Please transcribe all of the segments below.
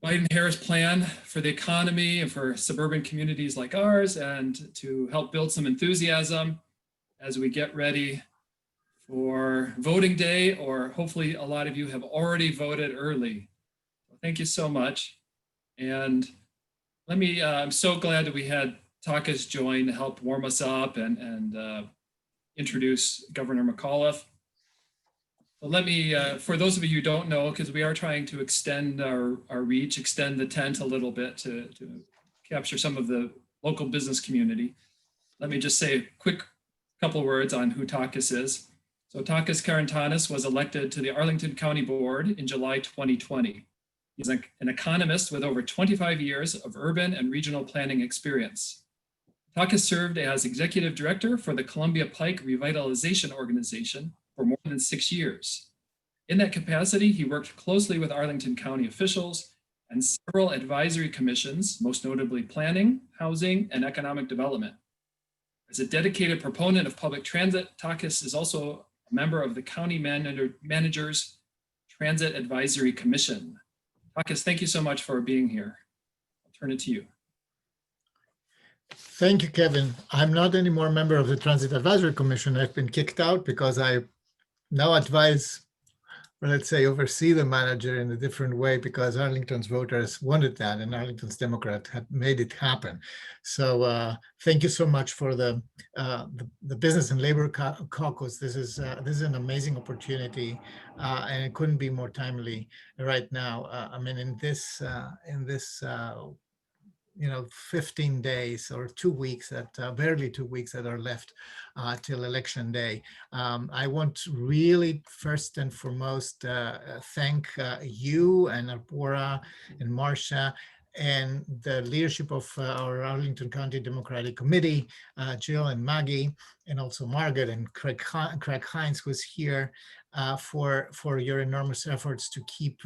Biden-Harris plan for the economy and for suburban communities like ours, and to help build some enthusiasm as we get ready for voting day, or hopefully a lot of you have already voted early. Thank you so much. And I'm so glad that we had Takas join to help warm us up and introduce Governor McAuliffe. So for those of you who don't know, because we are trying to extend our reach, extend the tent a little bit to capture some of the local business community, let me just say a quick couple words on who Takas is. So Takas Karantanis was elected to the Arlington County Board in July 2020. He's an economist with over 25 years of urban and regional planning experience. Takas served as executive director for the Columbia Pike Revitalization Organization for more than 6 years. In that capacity, he worked closely with Arlington County officials and several advisory commissions, most notably planning, housing, and economic development. As a dedicated proponent of public transit, Takas is also a member of the County Managers Transit Advisory Commission. Takas, thank you so much for being here. I'll turn it to you. Thank you, Kevin. I'm not anymore a member of the Transit Advisory Commission. I've been kicked out because I now advise, or let's say oversee the manager in a different way, because Arlington's voters wanted that and Arlington's Democrat had made it happen. So thank you so much for the Business and Labor Caucus. This is an amazing opportunity, and it couldn't be more timely right now. I mean, in this 15 days or 2 weeks, barely 2 weeks that are left till election day. I want to really first and foremost thank you and Arbora and Marcia and the leadership of our Arlington County Democratic Committee, Jill and Maggie, and also Margaret and Craig Hines, who's here, for your enormous efforts to keep,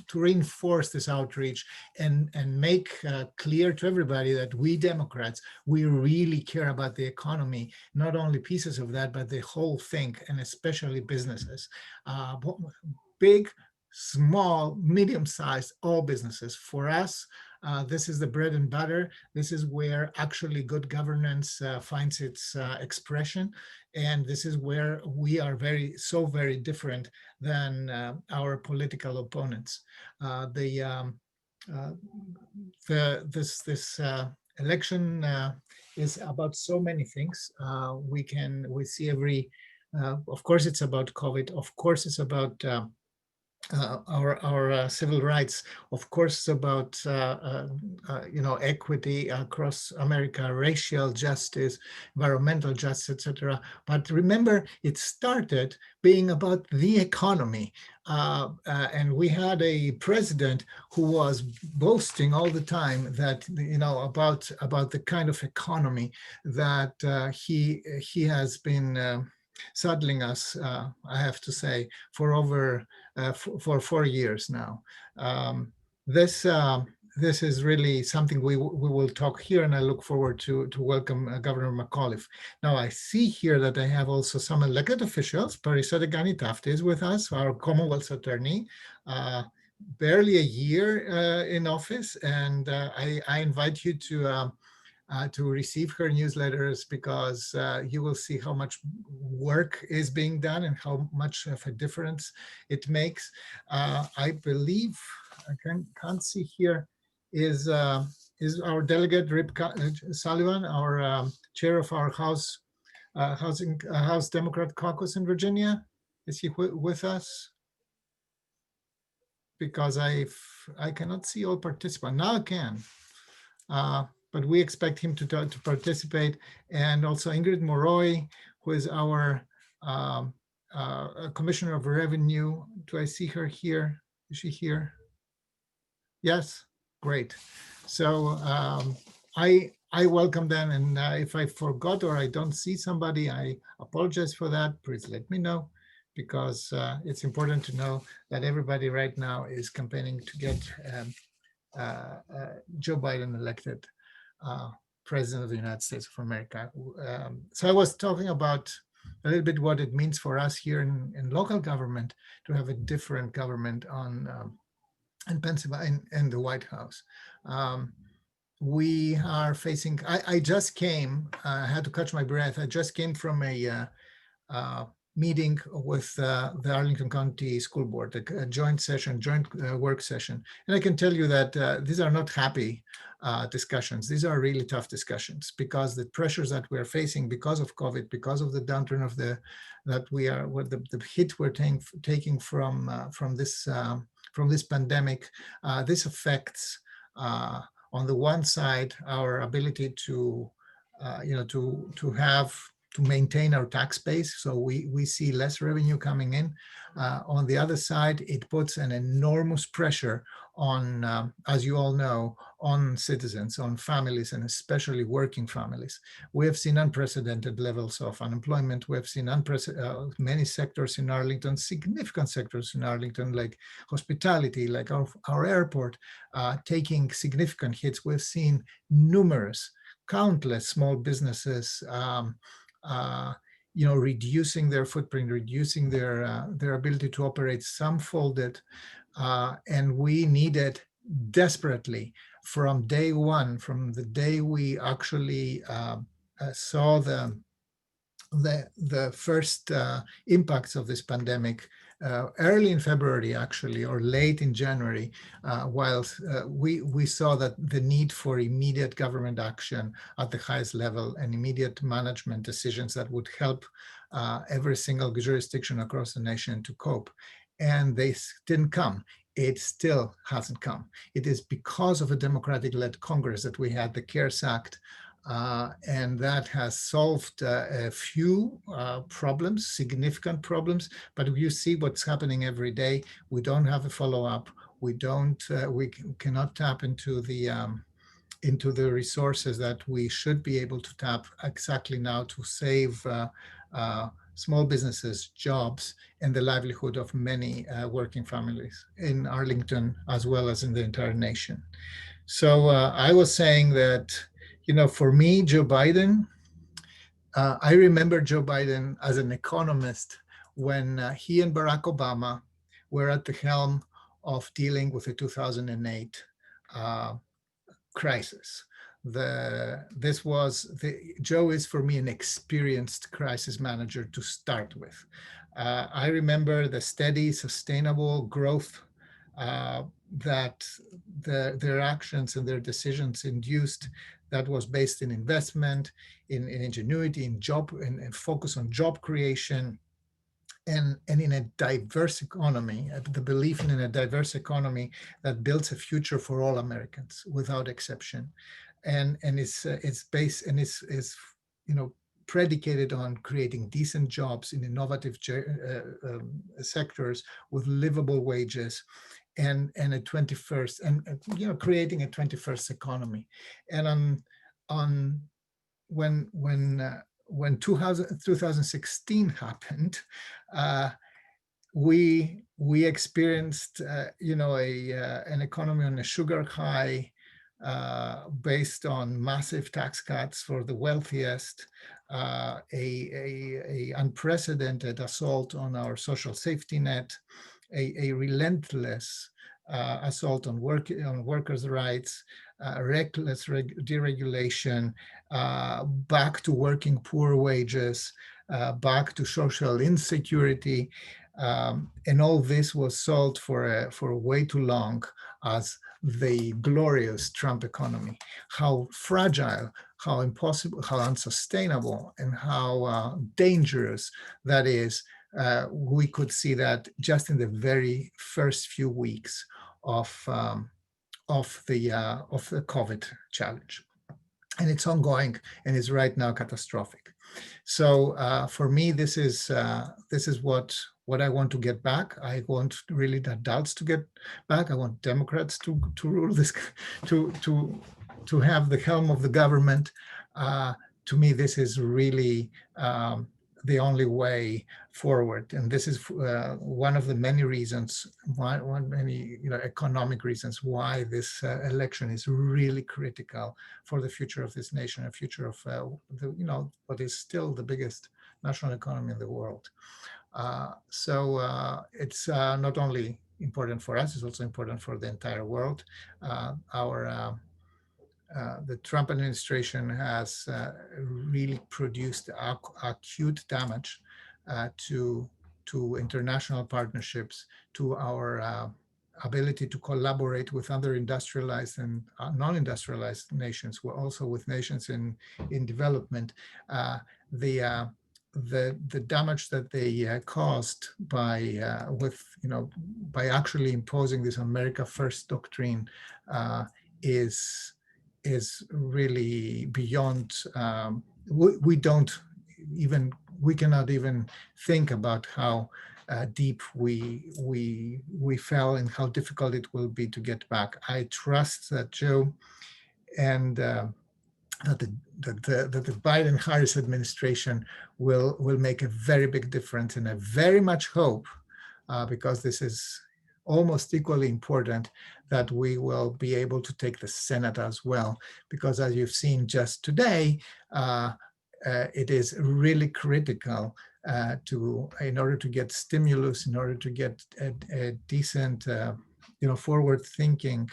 to reinforce this outreach and make clear to everybody that we Democrats, we really care about the economy, not only pieces of that, but the whole thing, and especially businesses. Big, small, medium-sized, all businesses. For us, this is the bread and butter. This is where actually good governance finds its expression. And this is where we are so very different than our political opponents. This election is about so many things. We see of course, it's about COVID. Of course, it's about our civil rights. Of course, it's about equity across America, racial justice, environmental justice, etc. But remember, it started being about the economy, and we had a president who was boasting all the time that about the kind of economy that he has been saddling us, I have to say, for over for 4 years now. This is really something we will talk here, and I look forward to welcome Governor McAuliffe. Now, I see here that I have also some elected officials. Parisa Degani-Tafte is with us, our Commonwealth's attorney, barely a year in office, and I invite you to receive her newsletters, because you will see how much work is being done and how much of a difference it makes. I believe, I can't see here, is our delegate Rip Sullivan, our chair of our House Democrat Caucus in Virginia. Is he with us? Because I cannot see all participants. Now I can. But we expect him to participate, and also Ingrid Moroy, who is our Commissioner of Revenue. Do I see her here? Is she here? Yes, great. So I welcome them, and if I forgot or I don't see somebody, I apologize for that. Please let me know, because it's important to know that everybody right now is campaigning to get Joe Biden elected President of the United States of America. So I was talking about a little bit what it means for us here in local government to have a different government in Pennsylvania, in the White House. We are facing, I just came, I had to catch my breath. I just came from a meeting with the Arlington County School Board, a joint session, joint work session. And I can tell you that these are not happy discussions. These are really tough discussions because the pressures that we're facing because of COVID, because of the downturn of the hit we're taking from this pandemic, this affects on the one side our ability to to maintain our tax base. So we see less revenue coming in. On the other side, it puts an enormous pressure on, as you all know, on citizens, on families, and especially working families. We have seen unprecedented levels of unemployment. We have seen many sectors in Arlington, significant sectors in Arlington, like hospitality, like our airport, taking significant hits. We've seen countless small businesses reducing their footprint, reducing their ability to operate. Some folded, and we needed desperately from day one, from the day we actually saw the first impacts of this pandemic, early in February, actually, or late in January, whilst we saw that the need for immediate government action at the highest level and immediate management decisions that would help every single jurisdiction across the nation to cope. And they didn't come. It still hasn't come. It is because of a Democratic-led Congress that we had the CARES Act, and that has solved a few problems, significant problems, but you see what's happening every day. We don't have a follow-up. We cannot tap into the resources that we should be able to tap exactly now to save small businesses, jobs, and the livelihood of many working families in Arlington, as well as in the entire nation. So I was saying that, for me, Joe Biden, I remember Joe Biden as an economist when he and Barack Obama were at the helm of dealing with the 2008 crisis. Joe is, for me, an experienced crisis manager to start with. I remember the steady, sustainable growth that their actions and their decisions induced, that was based in investment, in ingenuity, in job, and focus on job creation, and in a diverse economy, the belief in a diverse economy that builds a future for all Americans without exception. And it's based and is predicated on creating decent jobs in innovative sectors with livable wages, and a 21st, and creating a 21st economy. And when 2016 happened, we experienced an economy on a sugar high, based on massive tax cuts for the wealthiest, a unprecedented assault on our social safety net, a relentless assault on workers' rights, reckless deregulation, back to working poor wages, back to social insecurity, and all this was sold for way too long as the glorious Trump economy. How fragile, how impossible, how unsustainable, and how dangerous that is. We could see that just in the very first few weeks of the COVID challenge, and it's ongoing and is right now catastrophic. So for me, this is what I want to get back. I want really the adults to get back. I want Democrats to rule this, to have the helm of the government. To me, this is really the only way forward, and this is one of the many reasons, many economic reasons why this election is really critical for the future of this nation, a future of what is still the biggest national economy in the world. So it's not only important for us, it's also important for the entire world. The Trump administration has really produced acute damage to international partnerships, to our ability to collaborate with other industrialized and non-industrialized nations, also with nations in development. The damage that they caused by by actually imposing this America First doctrine is really beyond. We cannot even think about how deep we fell and how difficult it will be to get back. I trust that Joe and that the Biden-Harris administration will make a very big difference, and I very much hope, because this is almost equally important, that we will be able to take the Senate as well, because as you've seen just today, it is really critical in order to get stimulus, in order to get a decent, forward-thinking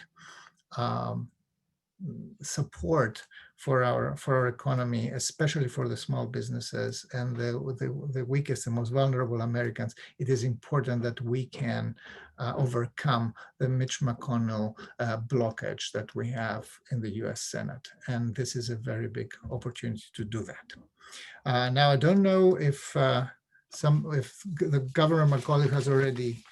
support for our economy, especially for the small businesses and the weakest and most vulnerable Americans. It is important that we can overcome the Mitch McConnell blockage that we have in the U.S. Senate, and this is a very big opportunity to do that. Now, I don't know if the Governor McAuliffe has already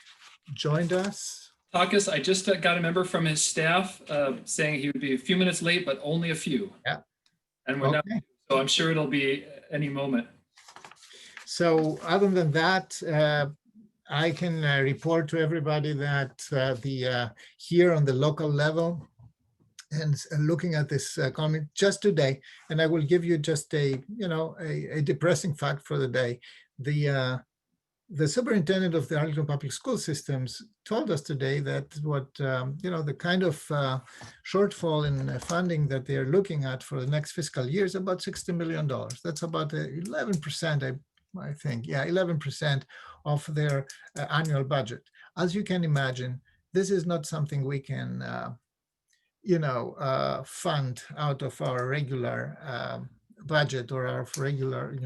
joined us. Takis, I just got a member from his staff saying he would be a few minutes late, but only a few. Yeah. And we're not, so I'm sure it'll be any moment. So other than that, I can report to everybody that here on the local level, and looking at this economy just today, and I will give you just a depressing fact for the day. The superintendent of the Arlington Public School Systems told us today that the kind of shortfall in funding that they're looking at for the next fiscal year is about $60 million. That's about 11%, I think. Yeah, 11% of their annual budget. As you can imagine, this is not something we can, fund out of our regular budget or our regular,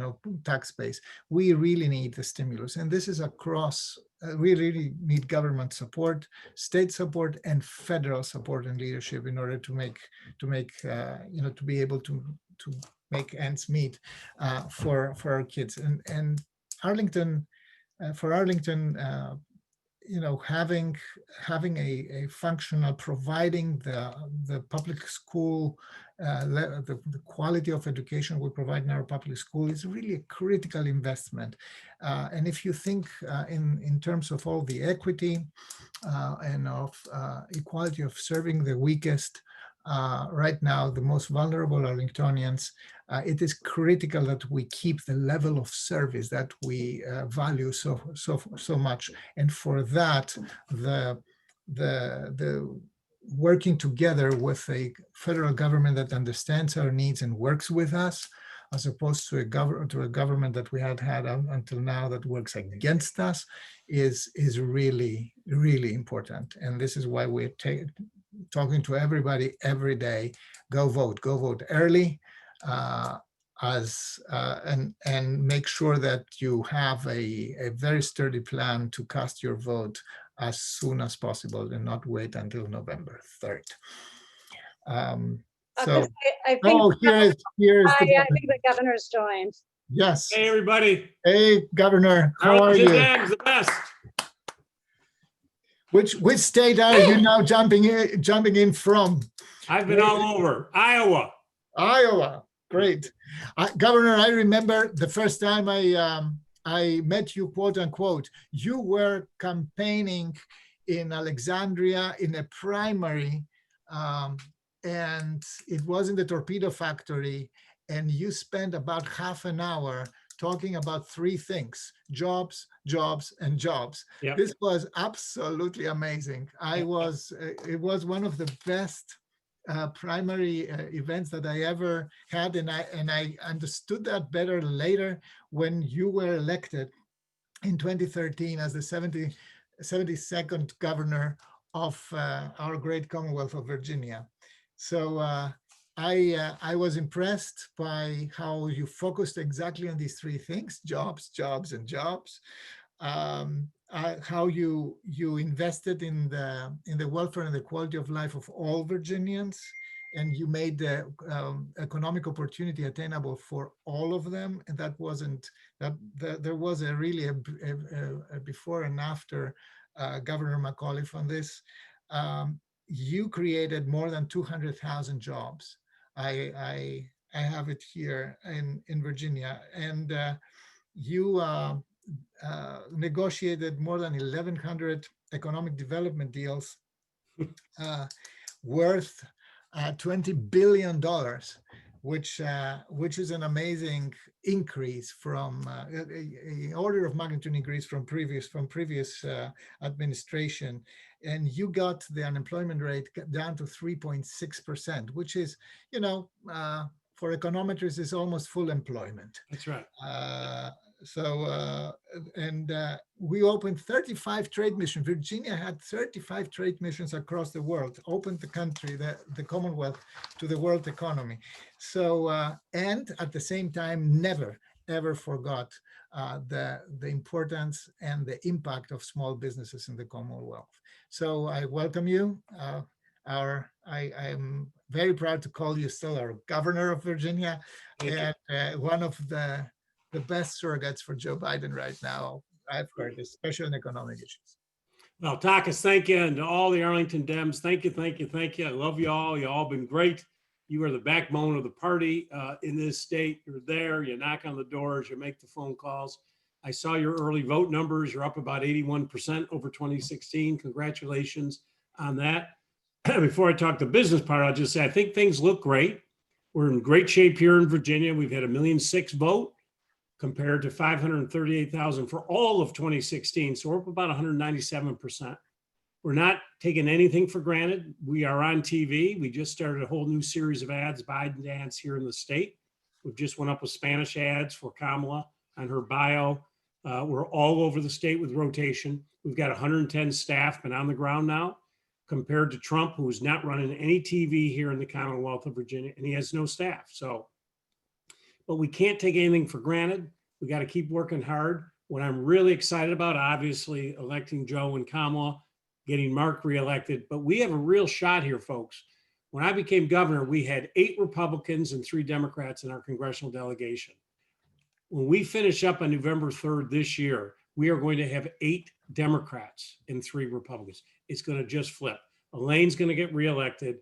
tax base. We really need the stimulus, and this is across. We really need government support, state support, and federal support and leadership in order to be able to make ends meet for our kids. And Arlington, for Arlington, having a functional, providing the public school, the quality of education we provide in our public school is really a critical investment. And if you think in terms of all the equity and of equality of serving the weakest, right now, the most vulnerable Arlingtonians, it is critical that we keep the level of service that we value so much. And for that, the working together with a federal government that understands our needs and works with us, as opposed to a government that we had until now that works against us, is really, really important. And this is why we're talking to everybody every day: go vote early, and make sure that you have a very sturdy plan to cast your vote as soon as possible and not wait until November 3rd. So, I think here's I think the governor's joined. Yes. Hey, everybody. Hey, Governor, how are you? The best. Which state are you now jumping in from? I've been all over. Iowa. Iowa, great. Governor, I remember the first time I met you, quote unquote, you were campaigning in Alexandria in a primary, and it was in the torpedo factory, and you spent about half an hour talking about three things: jobs, jobs, and jobs. Yep. This was absolutely amazing. It was one of the best primary events that I ever had, and I understood that better later when you were elected in 2013 as the 72nd governor of our great Commonwealth of Virginia. So I was impressed by how you focused exactly on these three things: jobs, jobs, and jobs. How you invested in the welfare and the quality of life of all Virginians, and you made the economic opportunity attainable for all of them. And that wasn't that there was a really a before and after Governor McAuliffe on this. You created more than 200,000 jobs. I have it here in Virginia, and you negotiated more than 1,100 economic development deals worth $20 billion, which is an amazing increase from an order of magnitude increase from previous administration. And you got the unemployment rate down to 3.6%, which is, for econometrists, is almost full employment. That's right. We opened 35 trade missions. Virginia had 35 trade missions across the world, opened the country, the Commonwealth, to the world economy. So, and at the same time, never, ever forgot the importance and the impact of small businesses in the Commonwealth. So I welcome you. I am very proud to call you still our governor of Virginia, and one of the best surrogates for Joe Biden right now, I've heard, especially on economic issues. Well, Takis, thank you. And to all the Arlington Dems, thank you, thank you, thank you. I love you all. You all been great. You are the backbone of the party in this state. You're there, you knock on the doors, you make the phone calls. I saw your early vote numbers. You're up about 81% over 2016. Congratulations on that. Before I talk the business part, I'll just say, I think things look great. We're in great shape here in Virginia. We've had 1.6 million vote compared to 538,000 for all of 2016. So we're up about 197%. We're not taking anything for granted. We are on TV. We just started a whole new series of ads, Biden ads here in the state. We've just went up with Spanish ads for Kamala on her bio. We're all over the state with rotation. We've got 110 staff been on the ground now, compared to Trump, who's not running any TV here in the Commonwealth of Virginia, and he has no staff. So, but we can't take anything for granted. We got to keep working hard. What I'm really excited about, obviously, electing Joe and Kamala, getting Mark reelected, but we have a real shot here, folks. When I became governor, we had 8 Republicans and 3 Democrats in our congressional delegation. When we finish up on November 3rd this year, we are going to have 8 Democrats and 3 Republicans. It's going to just flip. Elaine's going to get reelected.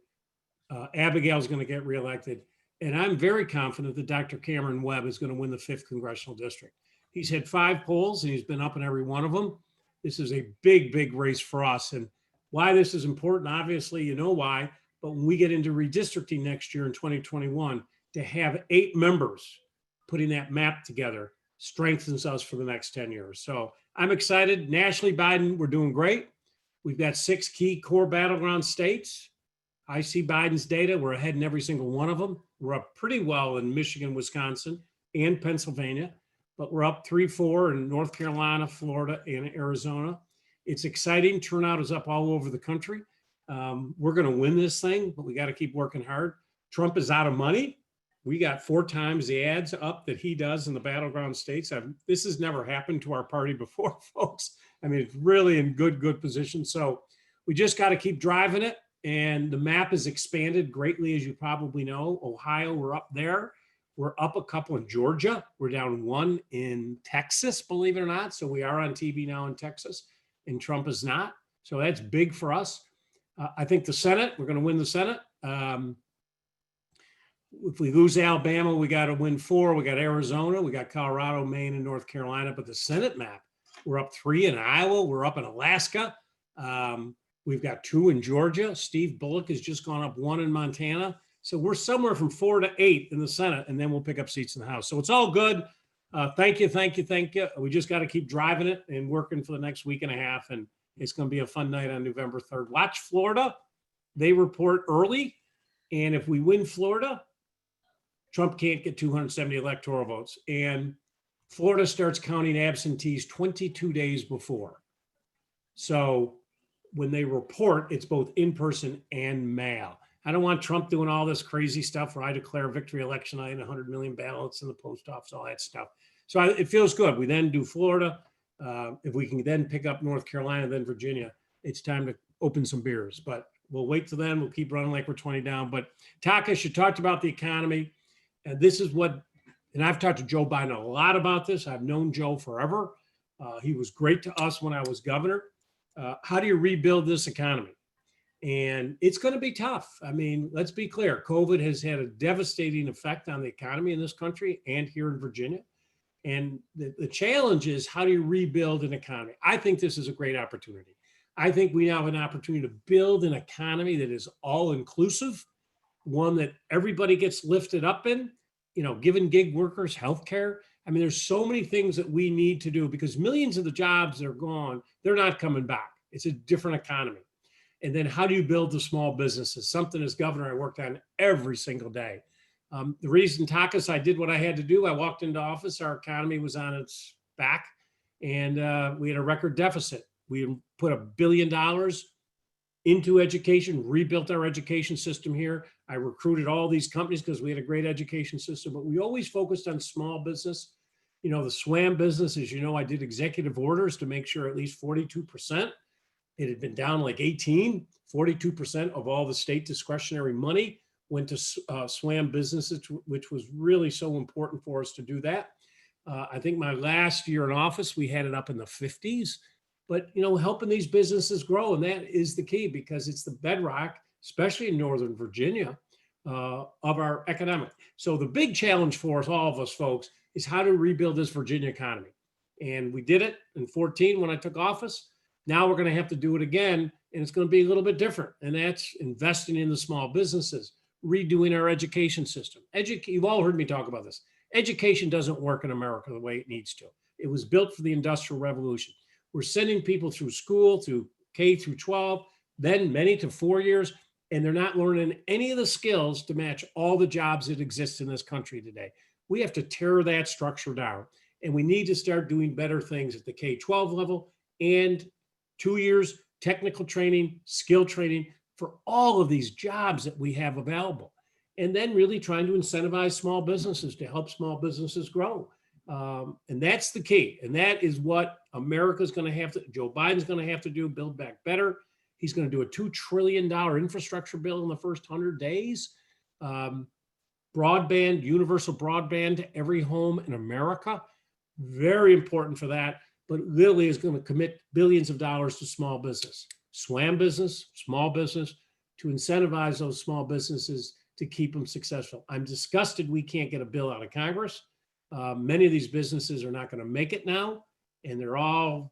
Abigail's going to get reelected. And I'm very confident that Dr. Cameron Webb is going to win the 5th congressional district. He's had 5 polls and he's been up in every one of them. This is a big, big race for us. And why this is important, obviously, you know why. But when we get into redistricting next year in 2021, to have 8 members putting that map together strengthens us for the next 10 years. So I'm excited. Nationally, Biden, we're doing great. We've got 6 key core battleground states. I see Biden's data. We're ahead in every single one of them. We're up pretty well in Michigan, Wisconsin, and Pennsylvania, but we're up 3-4 in North Carolina, Florida, and Arizona. It's exciting. Turnout is up all over the country. We're going to win this thing, but we got to keep working hard. Trump is out of money. We got 4 times the ads up that he does in the battleground states. This has never happened to our party before, folks. I mean, it's really in good position. So we just got to keep driving it. And the map has expanded greatly, as you probably know. Ohio, we're up there. We're up a couple in Georgia. We're down 1 in Texas, believe it or not. So we are on TV now in Texas, and Trump is not. So that's big for us. I think the Senate, we're going to win the Senate. If we lose Alabama, we got to win 4. We got Arizona, we got Colorado, Maine, and North Carolina. But the Senate map, we're up 3 in Iowa. We're up in Alaska. We've got 2 in Georgia. Steve Bullock has just gone up 1 in Montana. So we're somewhere from 4 to 8 in the Senate, and then we'll pick up seats in the House. So it's all good. Thank you. We just got to keep driving it and working for the next week and a half, and it's going to be a fun night on November 3rd. Watch Florida. They report early. And if we win Florida, Trump can't get 270 electoral votes. And Florida starts counting absentees 22 days before. So when they report, it's both in person and mail. I don't want Trump doing all this crazy stuff where I declare victory election night and 100 million ballots in the post office, all that stuff. So it feels good. We then do Florida. If we can then pick up North Carolina, then Virginia, it's time to open some beers. But we'll wait till then. We'll keep running like we're 20 down. But Takas, you talked about the economy. And this is what, and I've talked to Joe Biden a lot about this. I've known Joe forever. He was great to us when I was governor. How do you rebuild this economy? And it's going to be tough. I mean, let's be clear. COVID has had a devastating effect on the economy in this country and here in Virginia. And the challenge is, how do you rebuild an economy? I think this is a great opportunity. I think we now have an opportunity to build an economy that is all inclusive, one that everybody gets lifted up in, giving gig workers healthcare. I mean, there's so many things that we need to do because millions of the jobs that are gone, they're not coming back. It's a different economy. And then how do you build the small businesses? Something as governor I worked on every single day. The reason, Takas, I did what I had to do, I walked into office, our economy was on its back, and we had a record deficit. We put $1 billion into education, rebuilt our education system here. I recruited all these companies because we had a great education system, but we always focused on small business. The SWAM business, as you know, I did executive orders to make sure at least 42%. It had been down like 42% of all the state discretionary money went to SWAM businesses, which was really so important for us to do that. I think my last year in office, we had it up in the 50s, but helping these businesses grow, and that is the key because it's the bedrock, especially in Northern Virginia, of our economic. So the big challenge for us, all of us folks, is how to rebuild this Virginia economy. And we did it in 2014 when I took office. Now we're going to have to do it again, and it's going to be a little bit different. And that's investing in the small businesses, redoing our education system. You've all heard me talk about this. Education doesn't work in America the way it needs to. It was built for the Industrial Revolution. We're sending people through school, through K through 12, then many to 4 years, and they're not learning any of the skills to match all the jobs that exist in this country today. We have to tear that structure down, and we need to start doing better things at the K-12 level and 2 years technical training, skill training for all of these jobs that we have available. And then really trying to incentivize small businesses to help small businesses grow. And that's the key. And that is what America's going to have to, Joe Biden's going to have to do, build back better. He's going to do a $2 trillion infrastructure bill in the first 100 days. Broadband, universal broadband to every home in America. Very important for that. But Lily is going to commit billions of dollars to small business, SWAM business, small business, to incentivize those small businesses to keep them successful. I'm disgusted we can't get a bill out of Congress. Many of these businesses are not going to make it now, and they're all,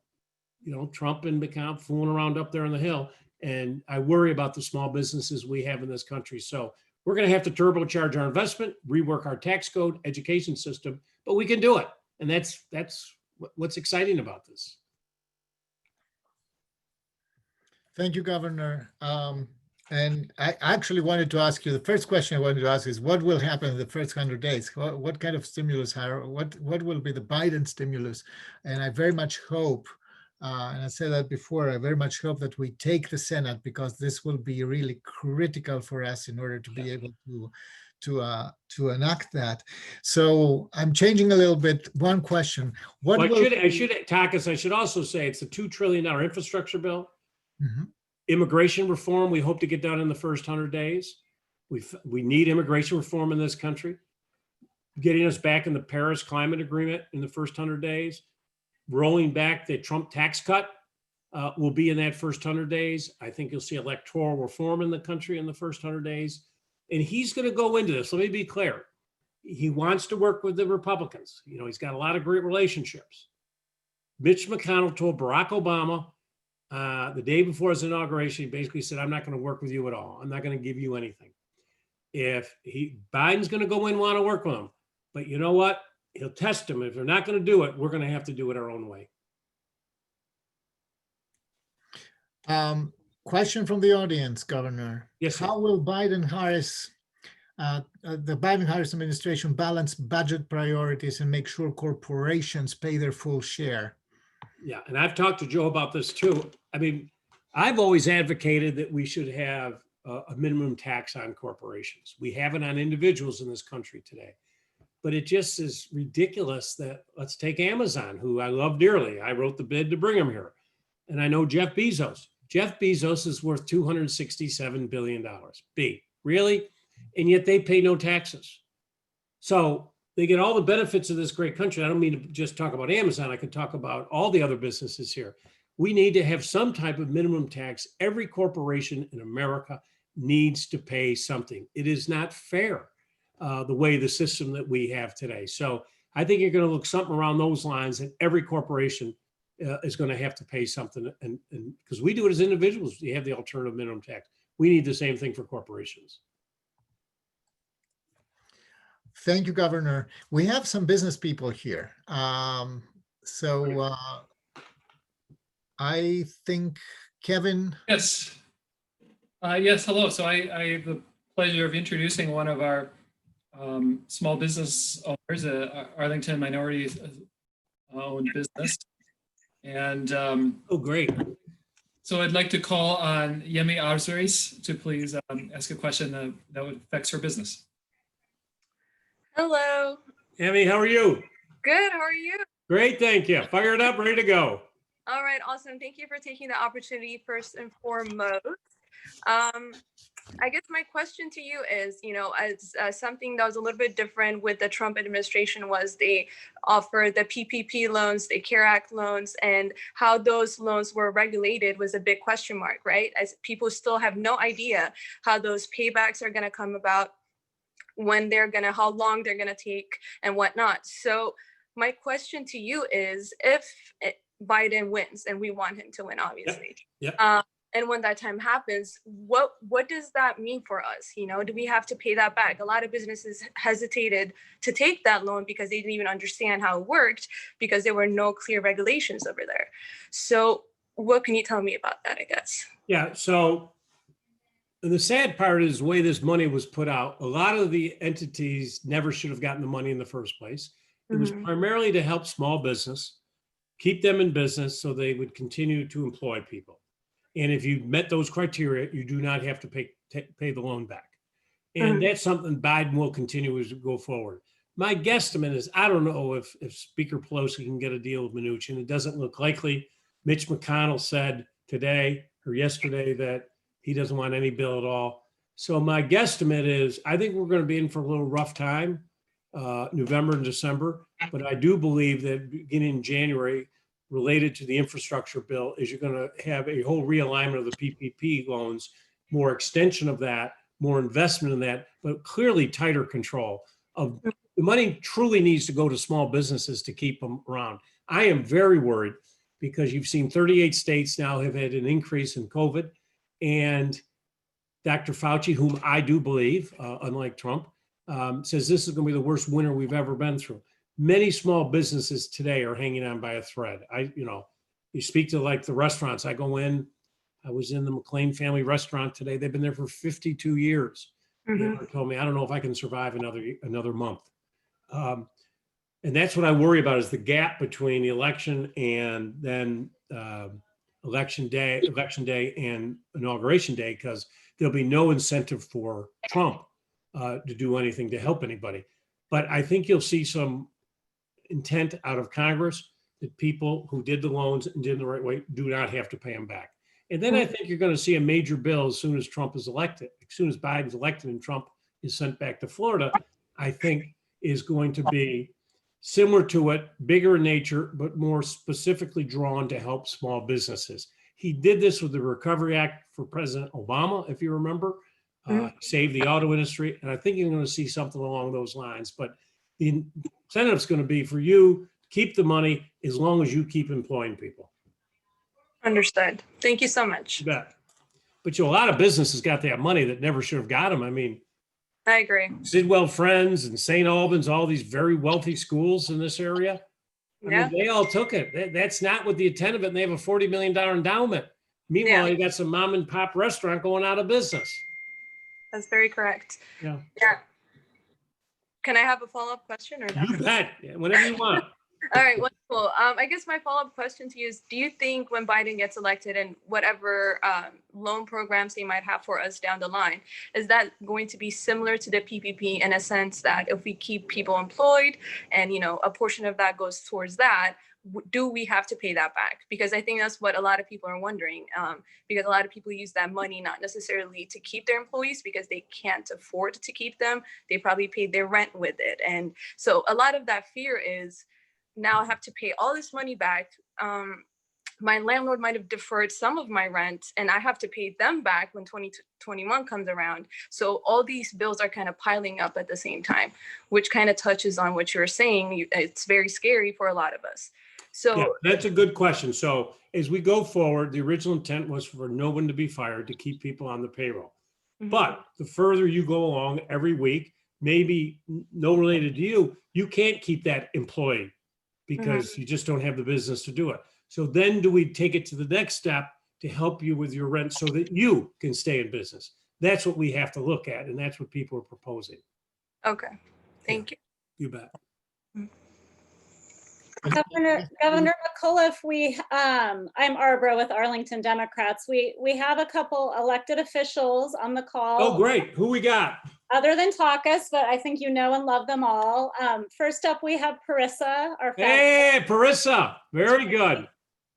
Trump and McAuliffe fooling around up there on the Hill. And I worry about the small businesses we have in this country. So we're going to have to turbocharge our investment, rework our tax code, education system, but we can do it. And that's what's exciting about this. Thank you, Governor. And I actually wanted to ask you, the first question I wanted to ask is, what will happen in the first 100 days? What kind of stimulus, what will be the Biden stimulus? And I very much hope, and I said that before, I very much hope that we take the Senate, because this will be really critical for us in order to be able to enact that. So I'm changing a little bit. One question: I should also say it's a $2 trillion infrastructure bill. Mm-hmm. Immigration reform, we hope to get done in the first 100 days. We need immigration reform in this country. Getting us back in the Paris Climate Agreement in the first 100 days. Rolling back the Trump tax cut will be in that first 100 days. I think you'll see electoral reform in the country in the first 100 days. And he's going to go into this. Let me be clear. He wants to work with the Republicans. He's got a lot of great relationships. Mitch McConnell told Barack Obama the day before his inauguration, he basically said, I'm not going to work with you at all. I'm not going to give you anything. Biden's going to go in and want to work with him. But you know what? He'll test them. If they're not going to do it, we're going to have to do it our own way. Question from the audience, Governor. Yes, sir. How will the Biden-Harris administration balance budget priorities and make sure corporations pay their full share? Yeah, and I've talked to Joe about this too. I mean, I've always advocated that we should have a minimum tax on corporations. We have it on individuals in this country today. But it just is ridiculous that, let's take Amazon, who I love dearly. I wrote the bid to bring them here. And I know Jeff Bezos. Jeff Bezos is worth $267 billion. Really? And yet they pay no taxes. So they get all the benefits of this great country. I don't mean to just talk about Amazon. I could talk about all the other businesses here. We need to have some type of minimum tax. Every corporation in America needs to pay something. It is not fair the way the system that we have today. So I think you're going to look something around those lines, and every corporation is going to have to pay something. And because we do it as individuals, we have the alternative minimum tax. We need the same thing for corporations. Thank you, Governor. We have some business people here. I think Kevin. Yes. Yes, hello. So I have the pleasure of introducing one of our small business owners, Arlington minority owned business. And Oh, great. so I'd like to call on Yemi Arzuris to please ask a question that affects her business. Hello. Amy, how are you? Good. How are you? Great, thank you. Fired up, ready to go. All right. Awesome. Thank you for taking the opportunity first and foremost. I guess my question to you is, as something that was a little bit different with the Trump administration was they offered the PPP loans, the CARE Act loans, and how those loans were regulated was a big question mark, right? As people still have no idea how those paybacks are going to come about, how long they're going to take and whatnot. So my question to you is, if Biden wins, and we want him to win, obviously. Yep. And when that time happens, what does that mean for us? Do we have to pay that back? A lot of businesses hesitated to take that loan because they didn't even understand how it worked, because there were no clear regulations over there. So what can you tell me about that, I guess? Yeah, so the sad part is the way this money was put out. A lot of the entities never should have gotten the money in the first place. It was primarily to help small business, keep them in business so they would continue to employ people. And if you met those criteria, you do not have to pay the loan back. And that's something Biden will continue as we go forward. My guesstimate is, I don't know if Speaker Pelosi can get a deal with Mnuchin. It doesn't look likely. Mitch McConnell said today or yesterday that he doesn't want any bill at all. So my guesstimate is, I think we're going to be in for a little rough time, November and December. But I do believe that beginning in January, related to the infrastructure bill, is you're going to have a whole realignment of the PPP loans, more extension of that, more investment in that, but clearly tighter control of the money. Truly needs to go to small businesses to keep them around. I am very worried because you've seen 38 states now have had an increase in COVID, and Dr. Fauci, whom I do believe, unlike Trump, says this is going to be the worst winter we've ever been through. Many small businesses today are hanging on by a thread. You speak to like the restaurants. I go in, I was in the McLean family restaurant today. They've been there for 52 years. They told me, I don't know if I can survive another month. And that's what I worry about, is the gap between the election and then election day and inauguration day, because there'll be no incentive for Trump to do anything to help anybody. But I think you'll see some intent out of Congress that people who did the loans and did it the right way do not have to pay them back. And then I think you're going to see a major bill as soon as Trump is elected. As soon as Biden's elected and Trump is sent back to Florida, I think is going to be similar to it, bigger in nature, but more specifically drawn to help small businesses. He did this with the Recovery Act for President Obama, if you remember, saved the auto industry. And I think you're going to see something along those lines. But the incentive is going to be for you to keep the money as long as you keep employing people. Understood. Thank you so much. You bet. But a lot of businesses got that money that never should have got them. I mean, I agree. Sidwell Friends and St. Albans, all these very wealthy schools in this area. I mean, they all took it. That's not with the intent of it. And they have a $40 million endowment. Meanwhile, Yeah. you got some mom and pop restaurant going out of business. That's very correct. Yeah. Yeah. Can I have a follow-up question or no? You bet. Yeah, whatever you want. All right, wonderful. I guess my follow-up question to you is, do you think when Biden gets elected and whatever loan programs they might have for us down the line, is that going to be similar to the PPP in a sense that if we keep people employed and, a portion of that goes towards that, do we have to pay that back? Because I think that's what a lot of people are wondering, because a lot of people use that money not necessarily to keep their employees because they can't afford to keep them. They probably paid their rent with it. And so a lot of that fear is, now I have to pay all this money back. My landlord might have deferred some of my rent and I have to pay them back when 2021 comes around. So all these bills are kind of piling up at the same time, which kind of touches on what you're saying. It's very scary for a lot of us. So yeah, that's a good question. So as we go forward, the original intent was for no one to be fired, to keep people on the payroll. But the further you go along every week, maybe no related to you, you can't keep that employee because you just don't have the business to do it. So then do we take it to the next step to help you with your rent so that you can stay in business? That's what we have to look at. And that's what people are proposing. Okay, thank you. You bet. Governor McAuliffe, I'm Arbra with Arlington Democrats. We have a couple elected officials on the call. Oh, great. Who we got? Other than Takas, but I think you know and love them all. First up, we have Parissa, our Hey, Parissa. Very good.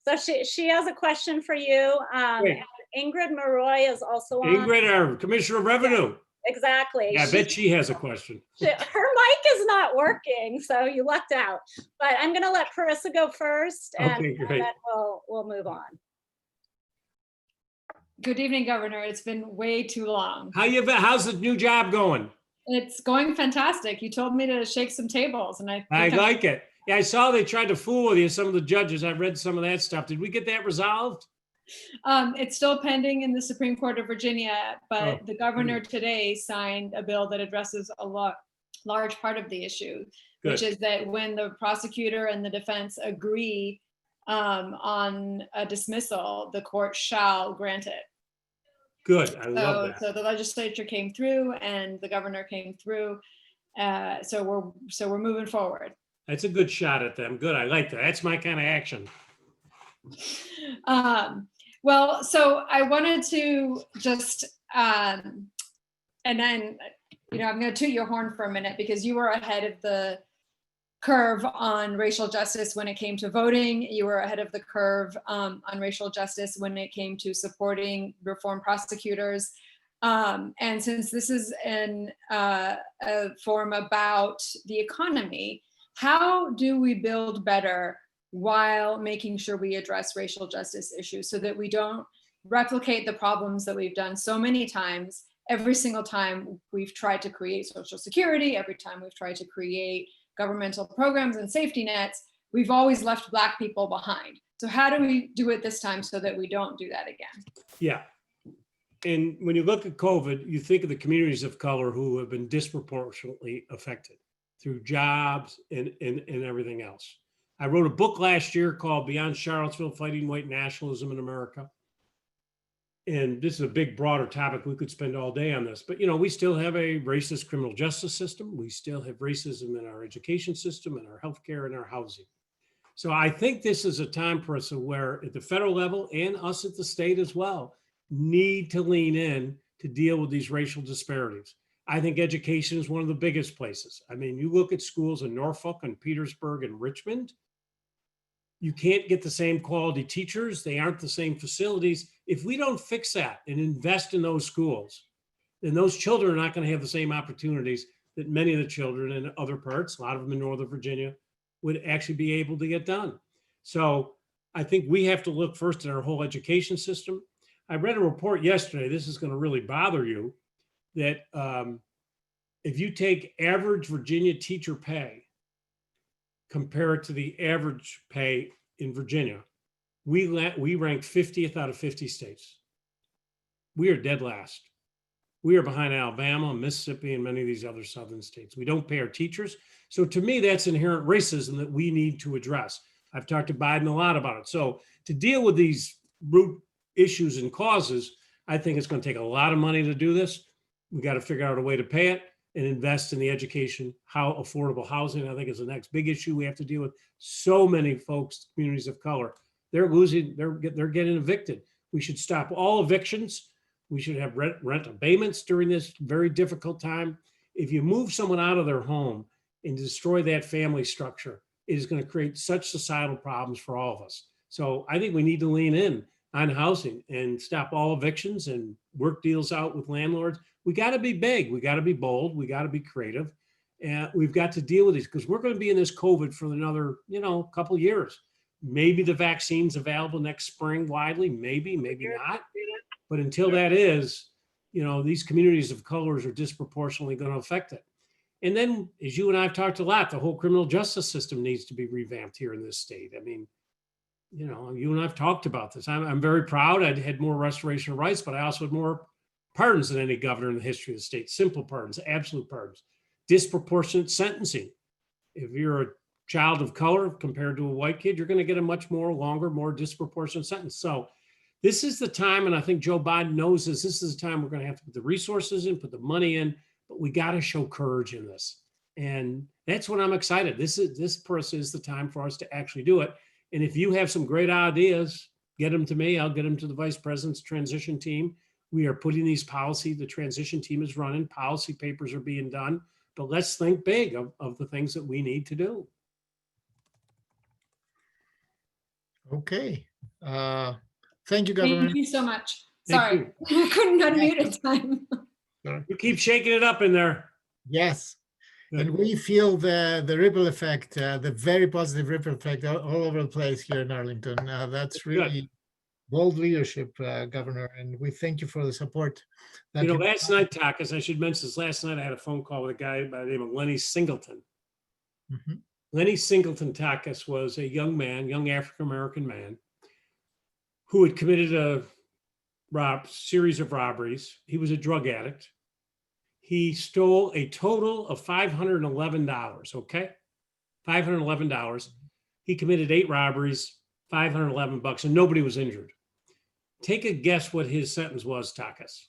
So she has a question for you. Great. Ingrid Maroy is also on. Ingrid, our Commissioner of Revenue. Exactly. Yeah, I bet she has a question. Her mic is not working, so you lucked out. But I'm going to let Parissa go first, and, Okay, great. and then we'll move on. Good evening, Governor. It's been way too long. How's the new job going? It's going fantastic. You told me to shake some tables, and I like it. Yeah, I saw they tried to fool with you, some of the judges. I read some of that stuff. Did we get that resolved? It's still pending in the Supreme Court of Virginia, but the governor today signed a bill that addresses a large part of the issue, which is that when the prosecutor and the defense agree on a dismissal, the court shall grant it. Good. I love that. So the legislature came through and the governor came through. So we're moving forward. That's a good shot at them. Good. I like that. That's my kind of action. Well, so I wanted to just, and then, I'm going to toot your horn for a minute because you were ahead of the curve on racial justice when it came to voting. You were ahead of the curve on racial justice when it came to supporting reform prosecutors. And since this is a forum about the economy, how do we build better while making sure we address racial justice issues so that we don't replicate the problems that we've done so many times? Every single time we've tried to create Social Security, every time we've tried to create governmental programs and safety nets, we've always left Black people behind. So how do we do it this time so that we don't do that again? Yeah. And when you look at COVID, you think of the communities of color who have been disproportionately affected through jobs and everything else. I wrote a book last year called Beyond Charlottesville, Fighting White Nationalism in America. And this is a big, broader topic. We could spend all day on this, but we still have a racist criminal justice system. We still have racism in our education system, in our healthcare, and our housing. So I think this is a time, Parissa, where at the federal level and us at the state as well, need to lean in to deal with these racial disparities. I think education is one of the biggest places. I mean, you look at schools in Norfolk and Petersburg and Richmond, you can't get the same quality teachers. They aren't the same facilities. If we don't fix that and invest in those schools, then those children are not going to have the same opportunities that many of the children in other parts, a lot of them in Northern Virginia, would actually be able to get done. So I think we have to look first at our whole education system. I read a report yesterday, this is going to really bother you, that if you take average Virginia teacher pay, compare it to the average pay in Virginia, we rank 50th out of 50 states. We are dead last. We are behind Alabama, Mississippi, and many of these other southern states. We don't pay our teachers. So to me, that's inherent racism that we need to address. I've talked to Biden a lot about it. So to deal with these root issues and causes, I think it's going to take a lot of money to do this. We got to figure out a way to pay it and invest in the education, how affordable housing, I think, is the next big issue we have to deal with. So many folks, communities of color, they're getting evicted. We should stop all evictions. We should have rent abatements during this very difficult time. If you move someone out of their home and destroy that family structure, it is going to create such societal problems for all of us. So I think we need to lean in on housing and stop all evictions and work deals out with landlords. We got to be big. We got to be bold. We got to be creative. And we've got to deal with these because we're going to be in this COVID for another, couple of years. Maybe the vaccine's available next spring widely, maybe not. But until that is, these communities of colors are disproportionately going to affect it. And then, as you and I have talked a lot, the whole criminal justice system needs to be revamped here in this state. I mean, you and I have talked about this. I'm very proud. I had more restoration of rights, but I also had more pardons than any governor in the history of the state. Simple pardons, absolute pardons, disproportionate sentencing. If you're a child of color compared to a white kid, you're going to get a much more longer, more disproportionate sentence. So this is the time, and I think Joe Biden knows this. This is the time we're going to have to put the resources in, put the money in, but we got to show courage in this. And that's when I'm excited. This is the time for us to actually do it. And if you have some great ideas, get them to me. I'll get them to the vice president's transition team. We are putting these the transition team is running, policy papers are being done, but let's think big of the things that we need to do. Okay. Thank you, Governor. Thank you so much. Thank Sorry, I couldn't unmute in time. You keep shaking it up in there. Yes. Good. And we feel the ripple effect, the very positive ripple effect all over the place here in Arlington. That's really bold leadership, Governor, and we thank you for the support. Last night, Takas, I should mention this, last night I had a phone call with a guy by the name of Lenny Singleton. Mm-hmm. Lenny Singleton Takas was a young African-American man who had committed a series of robberies. He was a drug addict. He stole a total of $511, okay? $511. He committed 8 robberies, $511, and nobody was injured. Take a guess what his sentence was, Takas,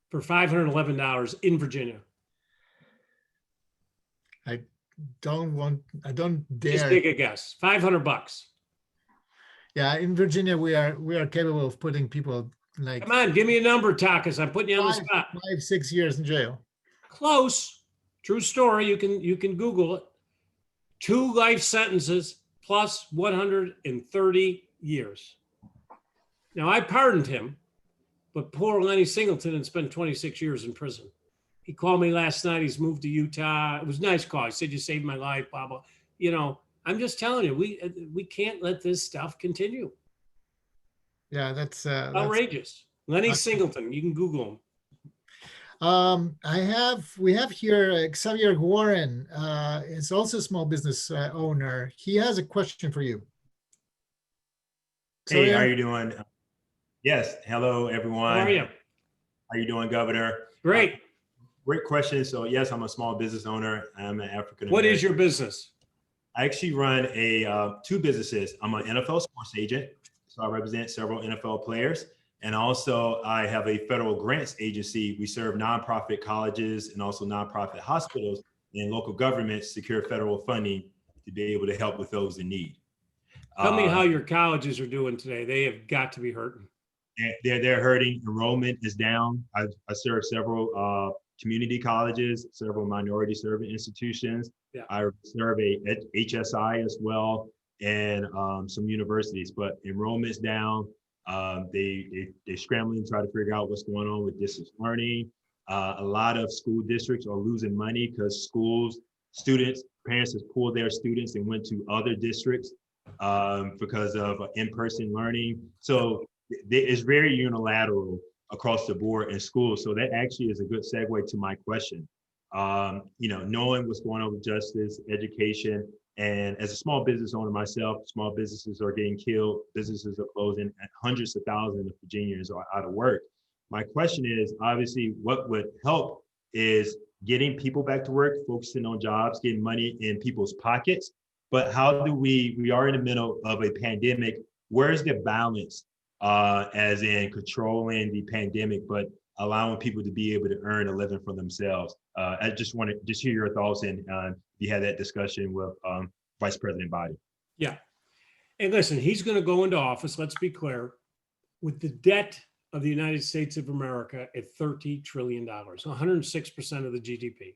for $511 in Virginia. I don't dare. Just take a guess. $500. Yeah, in Virginia, we are capable of putting people like. Come on, give me a number, Takas. I'm putting you on the spot. 5-6 years in jail. Close. True story. You can Google it. 2 life sentences plus 130 years. Now, I pardoned him, but poor Lenny Singleton had spent 26 years in prison. He called me last night. He's moved to Utah. It was a nice call. He said, you saved my life, blah, blah. I'm just telling you, we can't let this stuff continue. Yeah, that's outrageous. Lenny Singleton, you can Google him. We have here Xavier Warren is also a small business owner. He has a question for you. Hey, how are you doing? Yes, hello everyone. How are you? How you doing, Governor? Great. Great question. So yes, I'm a small business owner. I'm an African American. What is your business? I actually run 2 businesses. I'm an NFL sports agent, so I represent several NFL players. And also I have a federal grants agency. We serve nonprofit colleges and also nonprofit hospitals and local governments secure federal funding to be able to help with those in need. Tell me how your colleges are doing today. They have got to be hurting. They're hurting. Enrollment is down. I serve several community colleges, several minority serving institutions. Yeah. I serve a HSI as well, and some universities, but enrollment's down. They're scrambling to try to figure out what's going on with distance learning. A lot of school districts are losing money because parents have pulled their students and went to other districts because of in-person learning. So it's very unilateral across the board in schools. So that actually is a good segue to my question. Knowing what's going on with justice, education, and as a small business owner myself, small businesses are getting killed, businesses are closing, and hundreds of thousands of Virginians are out of work. My question is, obviously, what would help is getting people back to work, focusing on jobs, getting money in people's pockets. But how do we are in the middle of a pandemic, where's the balance as in controlling the pandemic, but allowing people to be able to earn a living for themselves. I just want to just hear your thoughts and you had that discussion with Vice President Biden. Yeah. And listen, he's going to go into office, let's be clear, with the debt of the United States of America at $30 trillion, 106% of the GDP.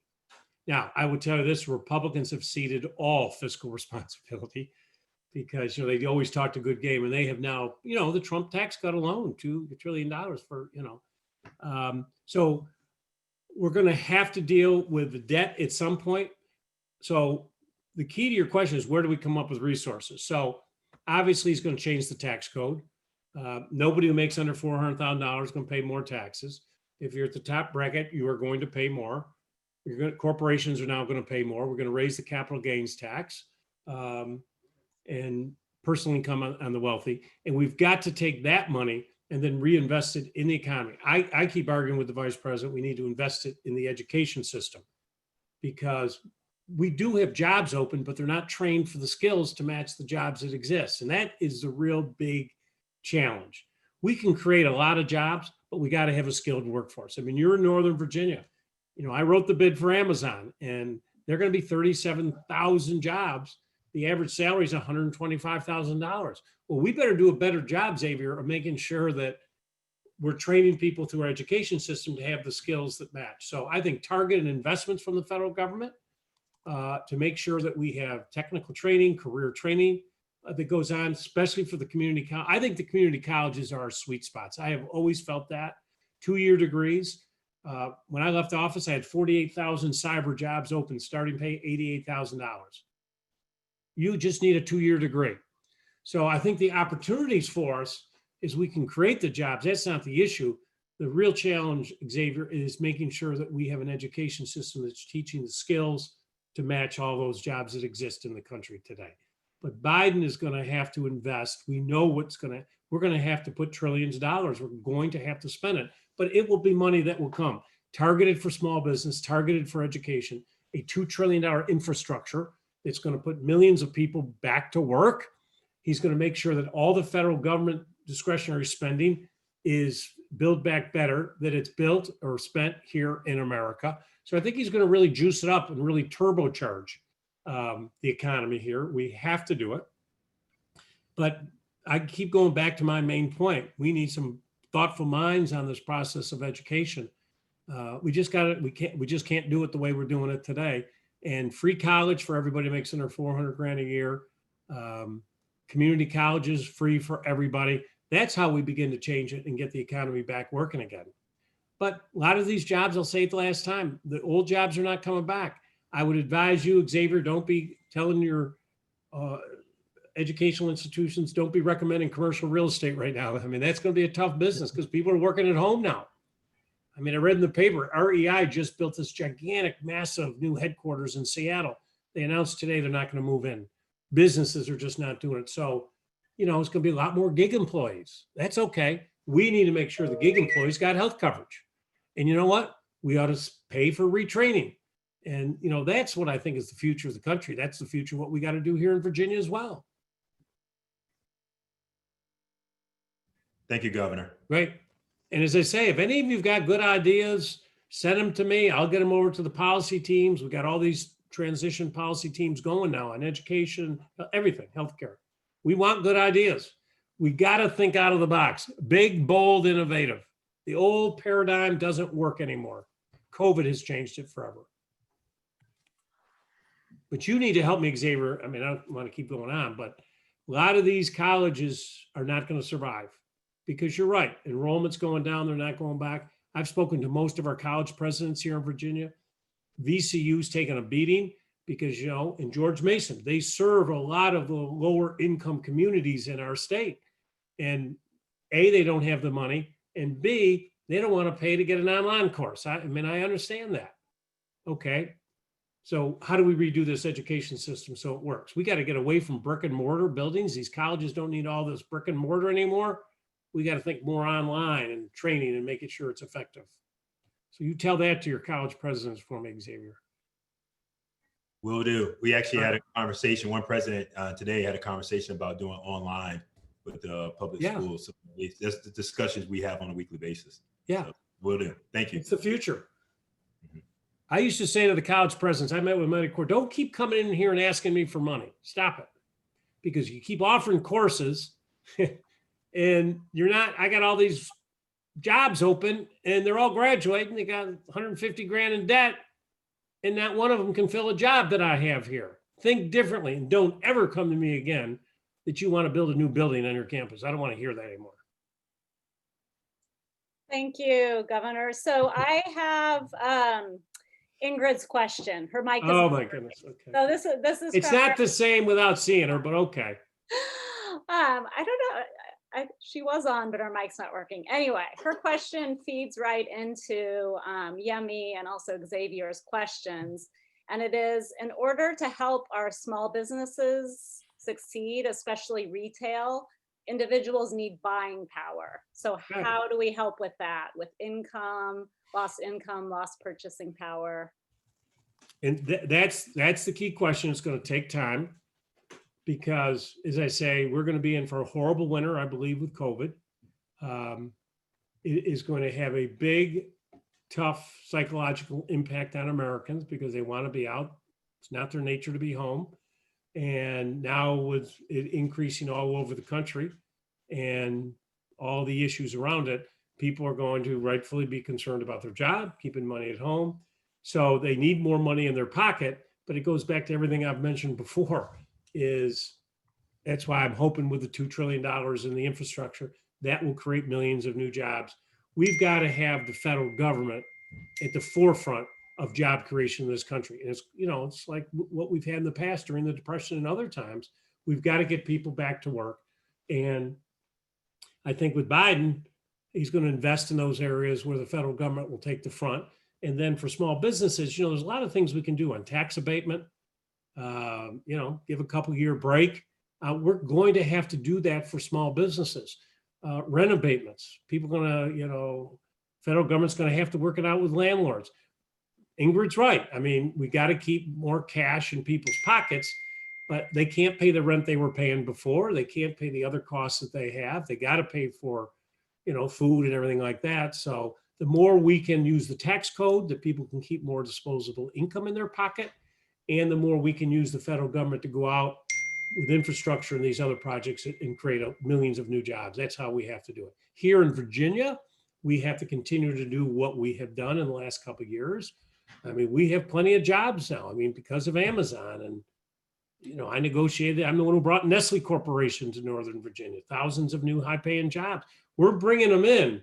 Now, I would tell you this, Republicans have ceded all fiscal responsibility because, they always talked a good game, and they have now, the Trump tax cut alone, $2 trillion for, so we're going to have to deal with the debt at some point. So the key to your question is, where do we come up with resources? So obviously he's going to change the tax code. Nobody who makes under $400,000 is going to pay more taxes. If you're at the top bracket, you are going to pay more. Corporations are now going to pay more. We're going to raise the capital gains tax and personal income on the wealthy. And we've got to take that money and then reinvest it in the economy. I keep arguing with the vice president, we need to invest it in the education system because we do have jobs open, but they're not trained for the skills to match the jobs that exist. And that is the real big challenge. We can create a lot of jobs, but we got to have a skilled workforce. I mean, you're in Northern Virginia. I wrote the bid for Amazon and they're going to be 37,000 jobs. The average salary is $125,000. Well, we better do a better job, Xavier, of making sure that we're training people through our education system to have the skills that match. So I think targeted investments from the federal government to make sure that we have technical training, career training that goes on, especially for the community college. I think the community colleges are our sweet spots. I have always felt that. 2-year degrees. When I left office, I had 48,000 cyber jobs open, starting pay $88,000. You just need a 2-year degree. So I think the opportunities for us is we can create the jobs. That's not the issue. The real challenge, Xavier, is making sure that we have an education system that's teaching the skills to match all those jobs that exist in the country today. But Biden is going to have to invest. We know we're going to have to put trillions of dollars. We're going to have to spend it, but it will be money that will come targeted for small business, targeted for education, a $2 trillion infrastructure that's going to put millions of people back to work. He's going to make sure that all the federal government discretionary spending is Build Back Better, that it's built or spent here in America. So I think he's going to really juice it up and really turbocharge the economy here. We have to do it. But I keep going back to my main point. We need some thoughtful minds on this process of education. We just can't do it the way we're doing it today. And free college for everybody makes under $400,000 a year. Community colleges free for everybody. That's how we begin to change it and get the economy back working again. But a lot of these jobs, I'll say it the last time, the old jobs are not coming back. I would advise you, Xavier, don't be telling your educational institutions, don't be recommending commercial real estate right now. I mean, that's going to be a tough business because people are working at home now. I mean, I read in the paper, REI just built this gigantic, massive new headquarters in Seattle. They announced today they're not going to move in. Businesses are just not doing it. So, it's going to be a lot more gig employees. That's okay. We need to make sure the gig employees got health coverage. And you know what? We ought to pay for retraining. And, that's what I think is the future of the country. That's the future of what we got to do here in Virginia as well. Thank you, Governor. Right. And as I say, if any of you've got good ideas, send them to me. I'll get them over to the policy teams. We've got all these transition policy teams going now on education, everything, healthcare. We want good ideas. We got to think out of the box. Big, bold, innovative. The old paradigm doesn't work anymore. COVID has changed it forever. But you need to help me, Xavier. I mean, I don't want to keep going on, but a lot of these colleges are not going to survive because you're right. Enrollment's going down. They're not going back. I've spoken to most of our college presidents here in Virginia. VCU's taken a beating because, in George Mason, they serve a lot of the lower income communities in our state. And A, they don't have the money. And B, they don't want to pay to get an online course. I understand that. Okay. So how do we redo this education system so it works? We got to get away from brick and mortar buildings. These colleges don't need all this brick and mortar anymore. We got to think more online and training and making sure it's effective. So you tell that to your college presidents for me, Xavier. Will do. We actually had a conversation. One president today had a conversation about doing online with the public schools. So That's the discussions we have on a weekly basis. Yeah. So, will do. Thank you. It's the future. Mhm. I used to say to the college presidents, I met with Medicore, don't keep coming in here and asking me for money. Stop it. Because you keep offering courses and you're not, I got all these jobs open and they're all graduating. They got 150 grand in debt and not one of them can fill a job that I have here. Think differently and don't ever come to me again that you want to build a new building on your campus. I don't want to hear that anymore. Thank you, Governor. So I have Ingrid's question. Her mic is. Oh my goodness. Okay. So this is. It's from not her- the same without seeing her, but okay. I don't know. She was on, but her mic's not working. Anyway, her question feeds right into Yemi and also Xavier's questions. And it is, in order to help our small businesses succeed, especially retail, individuals need buying power. So Right. how do we help with that? With income, lost purchasing power? And that's the key question. It's going to take time because, as I say, we're going to be in for a horrible winter, I believe, with COVID. It is going to have a big, tough psychological impact on Americans because they want to be out. It's not their nature to be home. And now with it increasing all over the country and all the issues around it, people are going to rightfully be concerned about their job, keeping money at home. So they need more money in their pocket, but it goes back to everything I've mentioned before that's why I'm hoping with the $2 trillion in the infrastructure, that will create millions of new jobs. We've got to have the federal government at the forefront of job creation in this country. And it's like what we've had in the past during the Depression and other times. We've got to get people back to work. And I think with Biden, he's going to invest in those areas where the federal government will take the front. And then for small businesses, there's a lot of things we can do on tax abatement, give a couple year break. We're going to have to do that for small businesses. Rent abatements, people going to, federal government's going to have to work it out with landlords. Ingrid's right. I mean, we got to keep more cash in people's pockets, but they can't pay the rent they were paying before. They can't pay the other costs that they have. They got to pay for, food and everything like that. So the more we can use the tax code, that people can keep more disposable income in their pocket, and the more we can use the federal government to go out with infrastructure and these other projects and create millions of new jobs. That's how we have to do it. Here in Virginia, we have to continue to do what we have done in the last couple of years. I mean, we have plenty of jobs now. I mean, because of Amazon and, I negotiated, I'm the one who brought Nestle Corporation to Northern Virginia, thousands of new high paying jobs. We're bringing them in.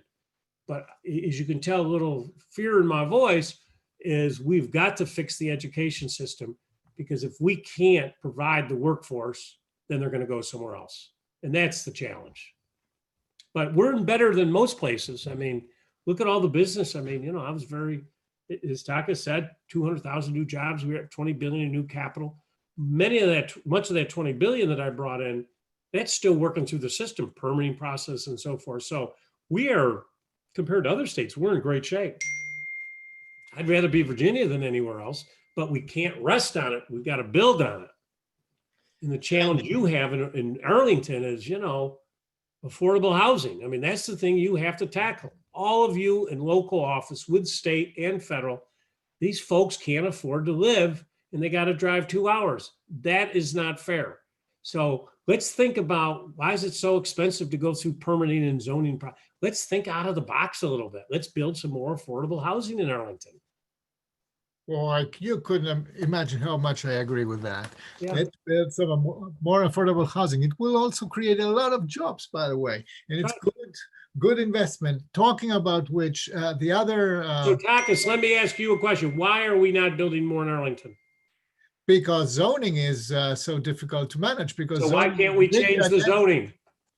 But as you can tell, a little fear in my voice is we've got to fix the education system, because if we can't provide the workforce, then they're going to go somewhere else. And that's the challenge. But we're better than most places. I mean, look at all the business. I mean, I was as Taka said, 200,000 new jobs. We're at 20 billion in new capital. Much of that 20 billion that I brought in, that's still working through the system, permitting process and so forth. So we are, compared to other states, we're in great shape. I'd rather be Virginia than anywhere else, but we can't rest on it. We've got to build on it. And the challenge you have in Arlington is, affordable housing. I mean, that's the thing you have to tackle. All of you in local office with state and federal, these folks can't afford to live and they got to drive 2 hours. That is not fair. So let's think about, why is it so expensive to go through permitting and zoning? Let's think out of the box a little bit. Let's build some more affordable housing in Arlington. Well, you couldn't imagine how much I agree with that. Yeah. Let's build some more affordable housing. It will also create a lot of jobs, by the way, and it's good investment. Talking about which, the other. So Takis, let me ask you a question. Why are we not building more in Arlington? Because zoning is so difficult to manage. Because so why can't we change the zoning?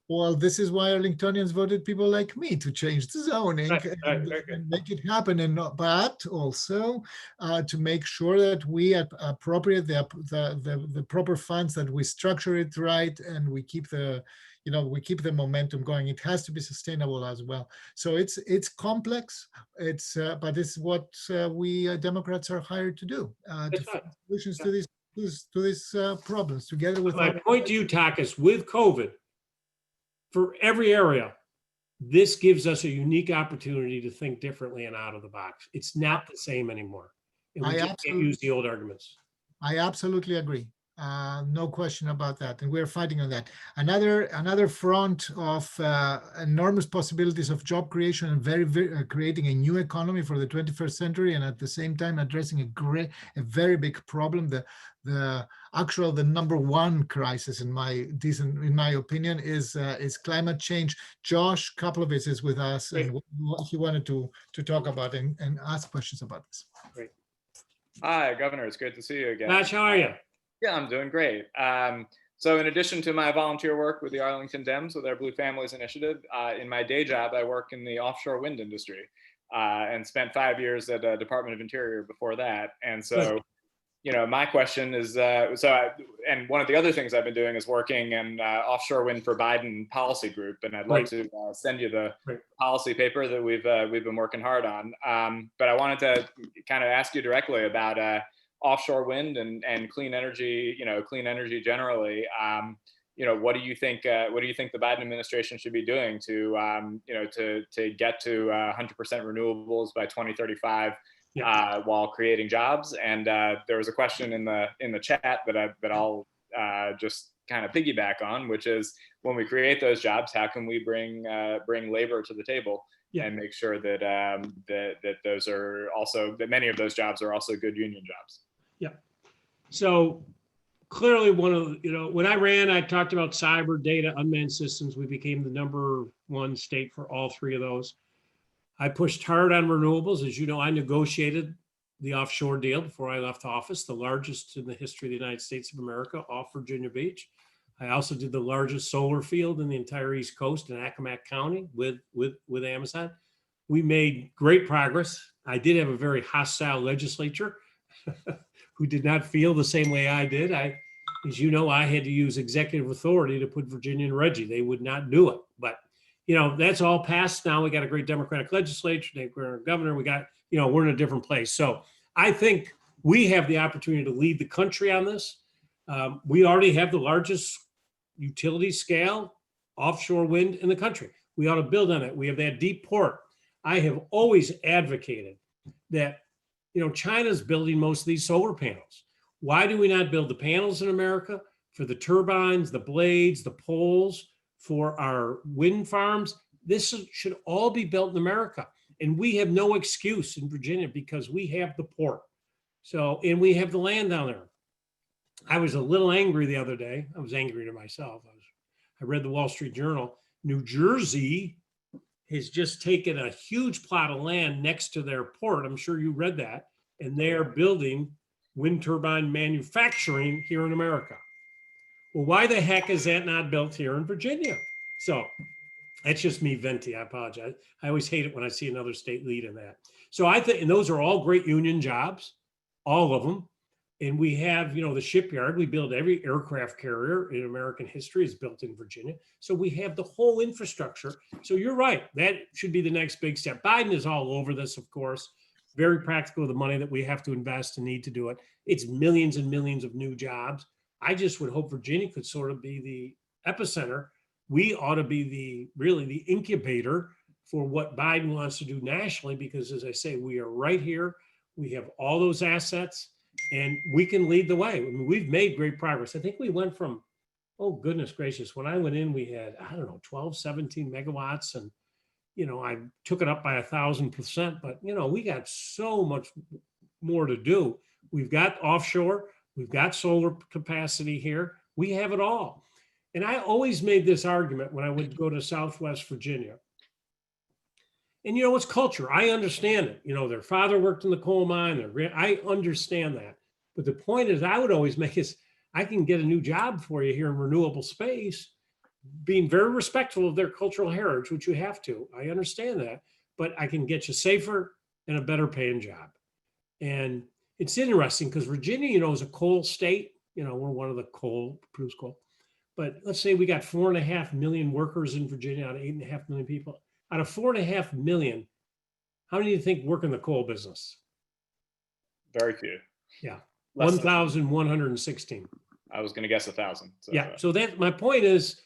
Well, this is why Arlingtonians voted people like me to change the zoning and make it happen, and but also to make sure that we appropriate the proper funds, that we structure it right, and we keep the momentum going. It has to be sustainable as well. So it's complex. But it's what we Democrats are hired to do, to find solutions to these problems together with. My point to you, Takis, with COVID, for every area, this gives us a unique opportunity to think differently and out of the box. It's not the same anymore. And we just can't use the old arguments. I absolutely agree. No question about that. And we're fighting on that. Another front of enormous possibilities of job creation and very creating a new economy for the 21st century, and at the same time addressing a very big problem. The number one crisis in my opinion is climate change. Josh Kaplovitz is with us, Great. and he wanted to talk about and ask questions about this. Great. Hi, Governor. It's great to see you again. Josh, how are you? Yeah, I'm doing great. So in addition to my volunteer work with the Arlington Dems with our Blue Families Initiative, in my day job, I work in the offshore wind industry and spent 5 years at the Department of Interior before that. And so, you know, my question is, and one of the other things I've been doing is working in offshore wind for Biden policy group. And I'd like to send you the policy paper that we've been working hard on. But I wanted to kind of ask you directly about offshore wind and clean energy, clean energy generally. What do you think the Biden administration should be doing to get to 100% renewables by 2035 while creating jobs? And there was a question in the chat that I'll just kind of piggyback on, which is, when we create those jobs, how can we bring labor to the table and make sure that that many of those jobs are also good union jobs? Yeah. So clearly when I ran, I talked about cyber, data, unmanned systems. We became the #1 state for all three of those. I pushed hard on renewables. As you know, I negotiated the offshore deal before I left office, the largest in the history of the United States of America, off Virginia Beach. I also did the largest solar field in the entire East Coast in Accomack County with Amazon. We made great progress. I did have a very hostile legislature who did not feel the same way I did. As you know, I had to use executive authority to put Virginia and Reggie. They would not do it. But, that's all passed now. We got a great Democratic legislature, governor. We got, we're in a different place. So I think we have the opportunity to lead the country on this. We already have the largest utility scale offshore wind in the country. We ought to build on it. We have that deep port. I have always advocated that China's building most of these solar panels. Why do we not build the panels in America for the turbines, the blades, the poles for our wind farms? This should all be built in America. And we have no excuse in Virginia because we have the port. And we have the land down there. I was a little angry the other day. I was angry to myself. I read the Wall Street Journal. New Jersey has just taken a huge plot of land next to their port. I'm sure you read that. And they're building wind turbine manufacturing here in America. Well, why the heck is that not built here in Virginia? So that's just me venting. I apologize. I always hate it when I see another state lead in that. So I think, and those are all great union jobs, all of them. And we have, the shipyard. We build every aircraft carrier in American history is built in Virginia. So we have the whole infrastructure. So you're right. That should be the next big step. Biden is all over this, of course. Very practical with the money that we have to invest and need to do it. It's millions and millions of new jobs. I just would hope Virginia could sort of be the epicenter. We ought to be the incubator for what Biden wants to do nationally, because as I say, we are right here. We have all those assets. And we can lead the way. I mean, we've made great progress. I think we went from, oh, goodness gracious, when I went in, we had, 12, 17 megawatts. And, I took it up by 1,000%. But, we got so much more to do. We've got offshore. We've got solar capacity here. We have it all. And I always made this argument when I would go to Southwest Virginia. And it's culture. I understand it. Their father worked in the coal mine. I understand that. But the point is, I would always make is, I can get a new job for you here in renewable space, being very respectful of their cultural heritage, which you have to. I understand that. But I can get you safer and a better paying job. And it's interesting because Virginia, is a coal state. We're one of the produce coal. But let's say we got 4.5 million workers in Virginia out of 8.5 million people. Out of 4.5 million, how many do you think work in the coal business? Very few. Yeah, 1,116. I was going to guess 1,000. So. Yeah, so my point is,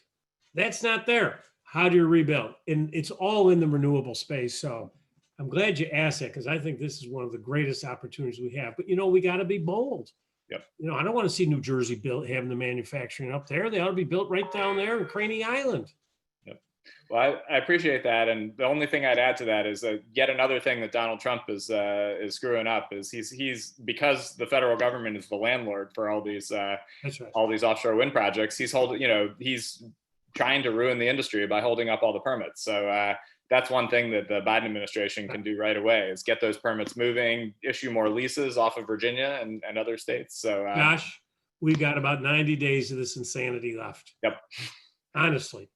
that's not there. How do you rebuild? And it's all in the renewable space. So I'm glad you asked that, because I think this is one of the greatest opportunities we have. But, we got to be bold. Yep. I don't want to see New Jersey built having the manufacturing up there. They ought to be built right down there in Craney Island. Well, I appreciate that, and the only thing I'd add to that is yet another thing that Donald Trump is screwing up is he's because the federal government is the landlord for all these That's right. all these offshore wind projects. He's trying to ruin the industry by holding up all the permits. So that's one thing that the Biden administration can do right away is get those permits moving, issue more leases off of Virginia and other states. So Josh, we've got about 90 days of this insanity left. Yep. Honestly.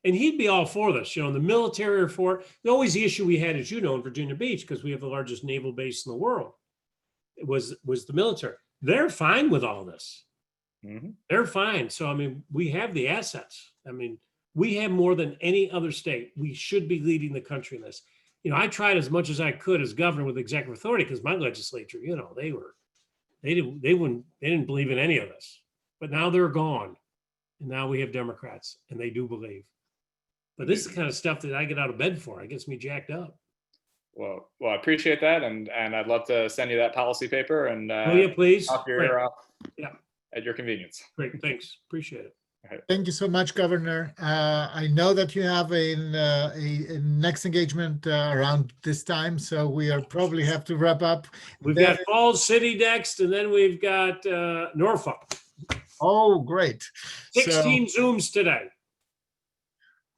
And he'd be all for this, the military are for it. Always the issue we had, as you know, in Virginia Beach, because we have the largest naval base in the world, it was the military. They're fine with all this. Mm-hmm. They're fine. So, we have the assets. We have more than any other state. We should be leading the country in this. I tried as much as I could as governor with executive authority, because my legislature, they didn't believe in any of this. But now they're gone. And now we have Democrats, and they do believe. But this is the kind of stuff that I get out of bed for. It gets me jacked up. Well, I appreciate that, and I'd love to send you that policy paper and Please. off your ear off. Yeah. At your convenience. Great, thanks. Appreciate it. Thank you so much, Governor. I know that you have a next engagement around this time, so we are probably have to wrap up. We've got Falls City next, and then we've got Norfolk. Oh, great. 16 Zooms today.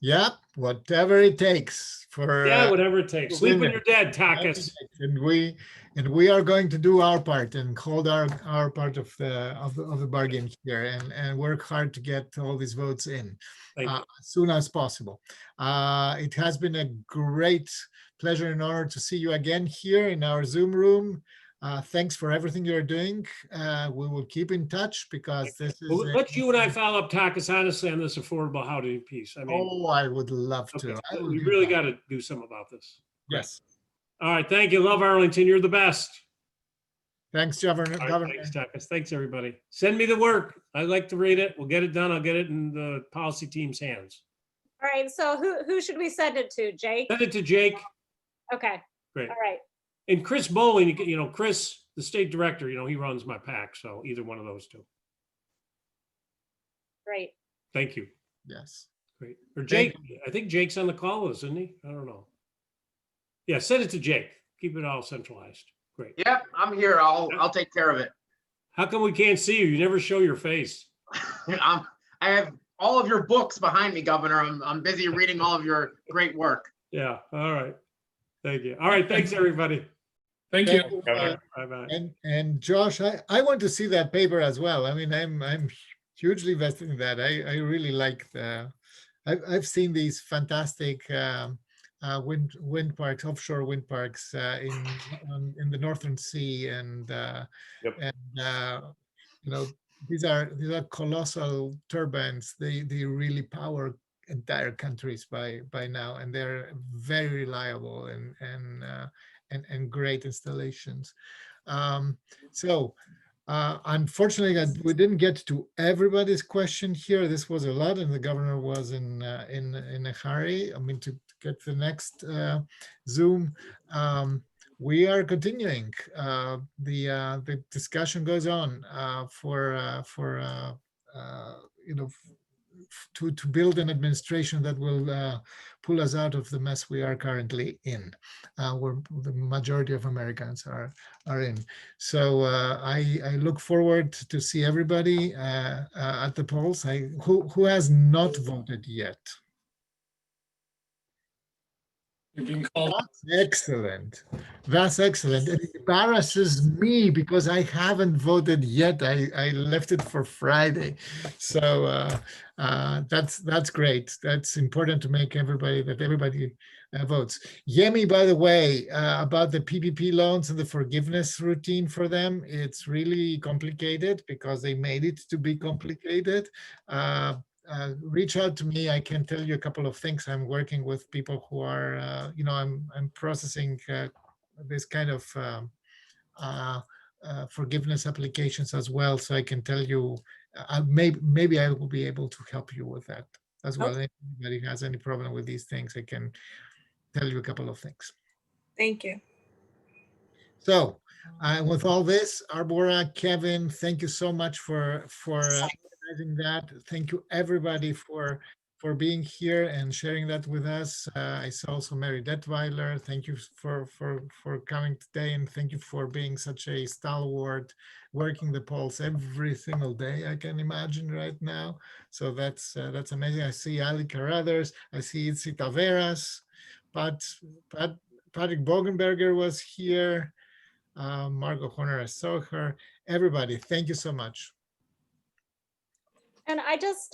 Yeah, whatever it takes for whatever it takes. Sleep when you're dead, Takas. And we are going to do our part and hold our part of the bargain here and work hard to get all these votes in as soon as possible. It has been a great pleasure and honor to see you again here in our Zoom room. Thanks for everything you're doing. We will keep in touch because this is. Let you and I follow up, Takas, honestly, on this affordable housing piece. I would love to. We really got to do something about this. Yes. All right. Thank you. Love Arlington. You're the best. Thanks, Governor. Thanks, Takas. Thanks, everybody. Send me the work. I'd like to read it. We'll get it done. I'll get it in the policy team's hands. All right, so who should we send it to, Jake? Send it to Jake. Okay. Great. All right. And Chris Bowling, Chris, the state director, he runs my PAC. So either one of those two. Great. Thank you. Yes. Great. Or Jake, I think Jake's on the call with us, isn't he? I don't know. Yeah, send it to Jake. Keep it all centralized. Great. Yep, I'm here. I'll take care of it. How come we can't see you? You never show your face. I have all of your books behind me, Governor. I'm busy reading all of your great work. Yeah. All right. Thank you. All right. Thanks, everybody. Thank you. Bye-bye. And Josh, I want to see that paper as well. I'm hugely invested in that. I really like I've seen these fantastic wind parks, offshore wind parks in the Northern Sea, and these are colossal turbines. They really power entire countries by now, and they're very reliable and great installations. Unfortunately, we didn't get to everybody's question here. This was a lot, and the governor was in a hurry. To get the next Zoom. We are continuing. The discussion goes on to build an administration that will pull us out of the mess we are currently in, where the majority of Americans are in. So I look forward to see everybody at the polls. Who has not voted yet? You're being called. That's excellent. That's excellent. It embarrasses me because I haven't voted yet. I left it for Friday. So that's great. That's important to make everybody votes. Yemi, by the way, about the PPP loans and the forgiveness routine for them, it's really complicated because they made it to be complicated. Reach out to me. I can tell you a couple of things. I'm working with people who are, I'm processing this kind of forgiveness applications as well. So I can tell you, maybe I will be able to help you with that. as well. If anybody has any problem with these things, I can tell you a couple of things. Thank you. So with all this, Arbora, Kevin, thank you so much for organizing that. Thank you everybody for being here and sharing that with us. I saw also Mary Detweiler. Thank you for coming today, and thank you for being such a stalwart, working the polls every single day, I can imagine right now. So that's amazing. I see Ali Carruthers, I see Itzi Taveras, Patrick Bogenberger was here. Margot Horner, I saw her. Everybody, thank you so much. And I just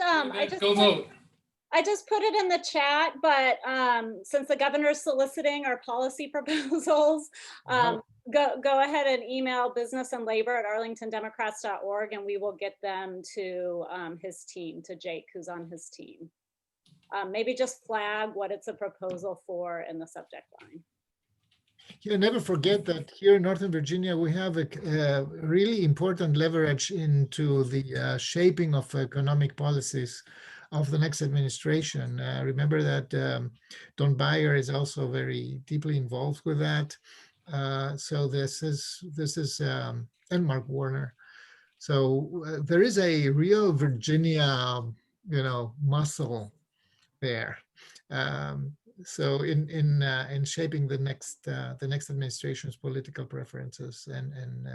Go vote. I just put it in the chat, but since the governor's soliciting our policy proposals, go ahead and email businessandlabor@arlingtondemocrats.org, and we will get them to his team, to Jake, who's on his team. Maybe just flag what it's a proposal for in the subject line. Yeah, never forget that here in Northern Virginia, we have a really important leverage into the shaping of economic policies of the next administration. Remember that Don Beyer is also very deeply involved with that. So this is and Mark Warner. So there is a real Virginia, muscle there. So in shaping the next administration's political preferences and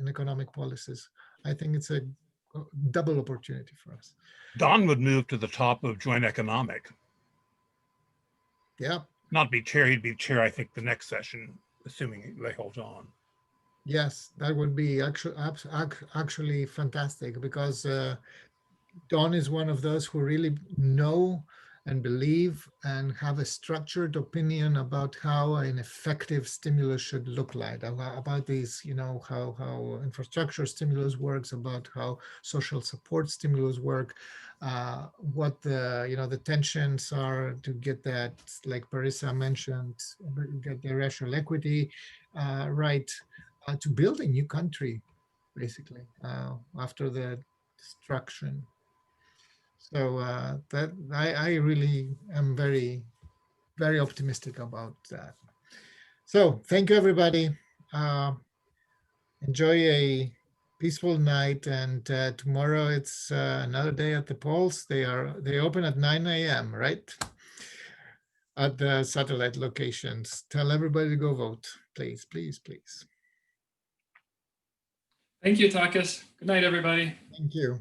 economic policies, I think it's a double opportunity for us. Don would move to the top of joint economic. Yeah. Not be chair, he'd be chair, I think, the next session, assuming they hold on. Yes, that would be actually fantastic, because Don is one of those who really know and believe and have a structured opinion about how an effective stimulus should look like, about these, how infrastructure stimulus works, about how social support stimulus work, what the tensions are to get that, like Parisa mentioned, get the racial equity right, to build a new country, basically, after the destruction. So that I really am very, very optimistic about that. So thank you, everybody. Enjoy a peaceful night, and tomorrow it's another day at the polls. They open at 9 a.m. right, at the satellite locations. Tell everybody to go vote, please, please, please. Thank you, Takis. Good night, everybody. Thank you.